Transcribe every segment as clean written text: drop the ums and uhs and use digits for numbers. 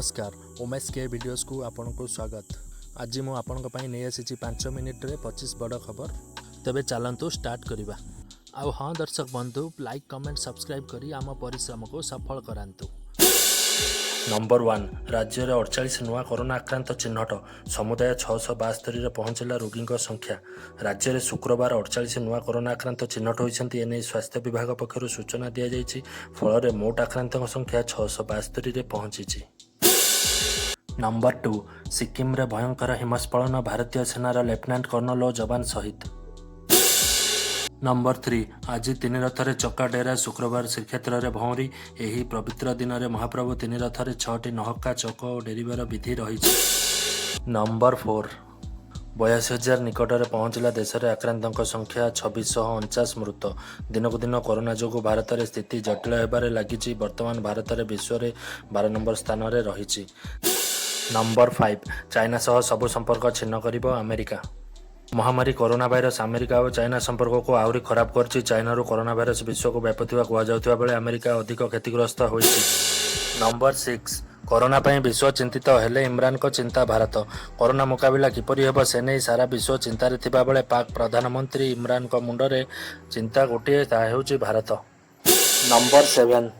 नमस्कार उमेश के वीडियोस को आपन को स्वागत। आज मु आपन नहीं आसी 5 मिनिट रे 25 बड़ खबर। तेबे चलतु स्टार्ट करवा। आउ हाँ दर्शक बंधु लाइक कमेंट सब्सक्राइब करी आम परिश्रम को सफल करांतु। नंबर 1 राज्य में 48 नुआ कोरोना आक्रांत चिन्हट समुदाय 672 पहुंचला रोगी संख्या। राज्य में शुक्रवार 48 नुआ कोरोना आक्रांत चिन्हट होती एने स्वास्थ्य विभाग पक्षर सूचना दि जाइए। फल मोट आक्रांत संख्या 672 पहुंची। नंबर 2 सिक्किम रे भयंकर हिमस्खलन भारतीय सेनार लेफ्टिनेंट कर्नल और जवान शहीद। नंबर 3 आज तीन रथरे चक्का डेरा शुक्रवार श्रीक्षेत्र में भौरी। यही पवित्र दिन में महाप्रभु तीन रथरे 6टी नहका चक और डेरिबार विधि रही। नंबर 4 82,000 निकट में पहुंचला देश में आक्रांतों संख्या 2649 मृत। दिनकू दिन कोरोना जो भारत में स्थिति जटिल होबार लगी। वर्तमान भारत में विश्व में 12 नंबर स्थान में रही। नंबर 5 चाइना सह सबु संपर्क छिन्न करिब अमेरिका। महामारी कोरोना भाइरस अमेरिका और चाइना संपर्क को आहरी खराब कर। चाइना कोरोना भाइरस विश्व को व्यापुवा कहु बेले अमेरिका अधिक क्षतिग्रस्त होती। नंबर 6 कोरोना पर विश्व चिंतित हेले इमरान को चिंता भारत। कोरोना मुकाबला किपरि हेब से नहीं सारा विश्व चिंतार थिबा बेले पाक प्रधानमंत्री इमरान को मुंडरे चिंता गोटे ताहा भारत। नंबर 7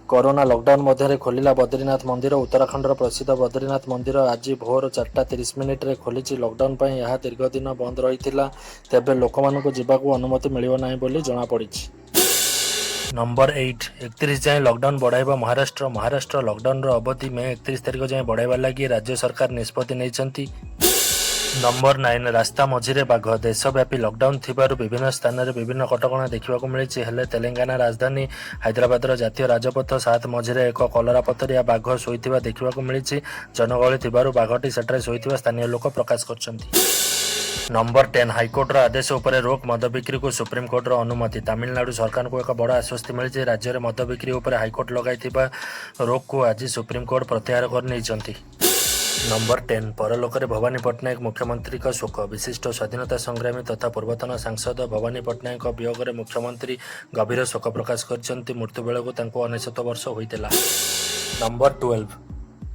कोरोना लॉकडाउन मध्य खोलिला बद्रीनाथ मंदिर। उत्तराखंड प्रसिद्ध बद्रीनाथ मंदिर आज भोर 4:30 रे खोली। लॉकडाउन पर यह दीर्घ दिन बंद रही तेबे लोक मानू जावाक अनुमति मिलिବ ନାହିଁ बोली जना पड़ी। नंबर 8 31 जाए लॉकडाउन बढ़ाइबा महाराष्ट्र लॉकडाउन अवधि में 31 तारिख जाए बढ़ाइबा लगी राज्य सरकार निष्पत्ति नहीं। नंबर 9 रास्ता मझिरे बाघ। देशव्यापी लॉकडाउन थिबारु विभिन्न स्थान में विभिन्न कटकणा देखा मिली। हेले तेलंगाना राजधानी हैदराबाद जातीय राजपथ 7 मझिरे एक कलरापतरिया बाघ शोइथिबा देखा मिली। जनगहली थिबारु बाघटी सेठारे शोइथिबा स्थानीय लोक प्रकाश करछन्ति। नंबर 10 हाईकोर्टर आदेश उपर रोक मद बिक्री को सुप्रीमकोर्टर अनुमति। तमिलनाडु सरकार को एक बड़ आश्वस्ति मिली। राज्य में मद बिक्री उपर हाईकोर्ट लगाई रोक को आज सुप्रीमकोर्ट प्रत्याहार कर। नंबर 10 परलोकरे भवानी पट्टनायक मुख्यमंत्री का शोक। विशिष्ट स्वाधीनता संग्रामी तथा पूर्वतन सांसद भवानी पट्टनायक वियोग में मुख्यमंत्री गभीर शोक प्रकाश कर। मृत्यु बेलू 69 वर्ष होता। नंबर 12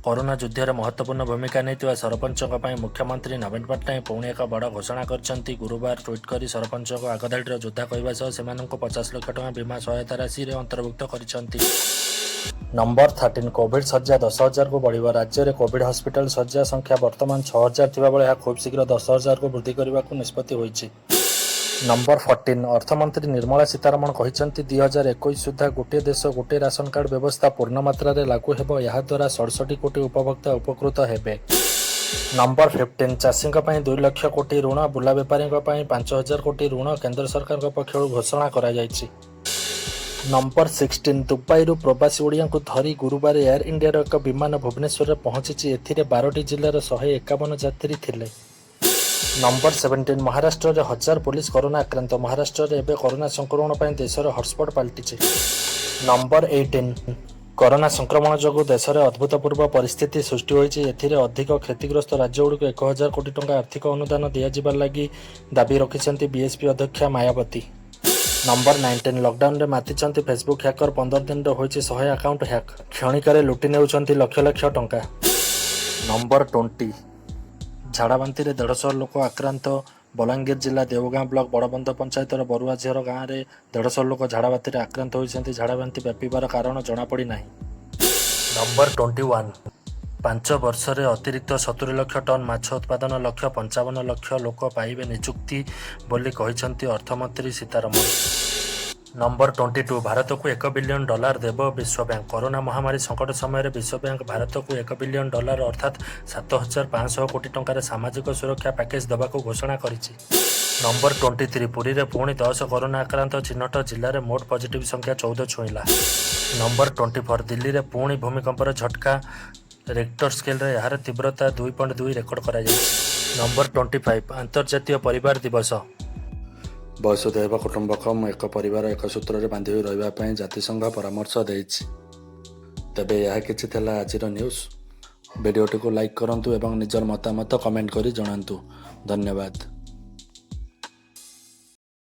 कोरोना युद्ध में महत्वपूर्ण भूमिका नहीं सरपंच मुख्यमंत्री नवीन पट्टनायक पुणी एक बड़ घोषणा कर। गुरुवार ट्वीट कर सरपंच को आगधाड़ी योद्धा कहवा सह 50 लाख टଙ୍କା बीमा सहायता राशि अंतर्भुक्त कर। नंबर 13 कोविड सज्जा 10,000 को बढ़। राज्य में कोविड हॉस्पिटल सज्जा संख्या वर्तमान 6,000 थिबा बेले खूब शीघ्र 10,000 को वृद्धि करने को निष्पत्ति होईछि। नंबर 14 अर्थमंत्री निर्मला सीतारमण कहते 2021 सुधा गोटे देश गोटे राशन कार्ड व्यवस्था पूर्ण मात्रा रे लागू हेबो। यह द्वारा 67 कोटी उपभोक्ता उपकृत हेबे। नंबर 15 चाषी 2 लाख कोटी ऋण। बुला बेपारी 5,000 कोटी ऋण केंद्र सरकार पक्षर घोषणा करा जायछि। नंबर 16 दुबई प्रवासी ओडिया को धरी गुरुवार एयर इंडिया एक विमान भुवनेश्वर पहुंची। एथिरे 12टी जिलार 151 यात्री थिले। नंबर 17 महाराष्ट्र में 1000 पुलिस कोरोना आक्रांत। महाराष्ट्र में एवं कोरोना संक्रमण पर देशर हॉटस्पॉट पलटि। नंबर 18 कोरोना संक्रमण जो देश में अभूतपूर्व परिस्थिति सृष्टि होती। अधिक क्षतिग्रस्त राज्य गुड़िक 1,000 कोटी टंका आर्थिक अनुदान दिजावर लगी दाबी रखिंट बीएसपी अध्यक्षा मायावती। नंबर 19 लॉकडाउन रे मातिचंती फेसबुक हैकर 15 दिन होइछि 100 अकाउंट हैक। क्षणिकार लुटि नेउछंती लक्ष लक्ष टंका। नंबर 20 झाड़ाबांती 150 लोक आक्रांत। बलांगीर जिला देवगाँ ब्लॉक बड़बंध पंचायतर बरुआझर गाँव में 150 लोक झाड़ाबांती आक्रांत होइछंती। झाड़ाबांती व्यापिबार कारण जनापड़ी नाही। नंबर 21 5 वर्ष में अतिरिक्त 70 लाख टन माछ उत्पादन लक्ष्य 55 लाख लोक पाइबे निजुक्ति बोली कहिसंती अर्थमंत्री सीतारमण। नंबर 22 भारत को $1 बिलियन देव विश्व बैंक। कोरोना महामारी संकट समय विश्व बैंक भारत को $1 बिलियन अर्थात 7,500 कोटी टंकार सामाजिक सुरक्षा पैकेज देवाक घोषणा करिछि। नंबर 23 पुरी रे पुणी 10 कोरोना आक्रांत चिन्हट। जिले में मोट पॉजिटिव संख्या 14 छुईला। नंबर 24 दिल्ली में पुणी भूमिकंपर झटका। रेक्टर स्केल रे यार तीव्रता 2.2 रेकर्ड करा जायछि। नंबर 25 अंतर्जातीय परिवार दिवस। वसुधैव कुटुंबकम एक परिवार एक सूत्र रे बांधि रहिबा जातिसंघ परामर्श देइछि। तबे यह किछि थला आजिर न्यूज। वीडियोटी को लाइक करंतु एवं निजर मतामत कमेंट करी जणांतु। धन्यवाद।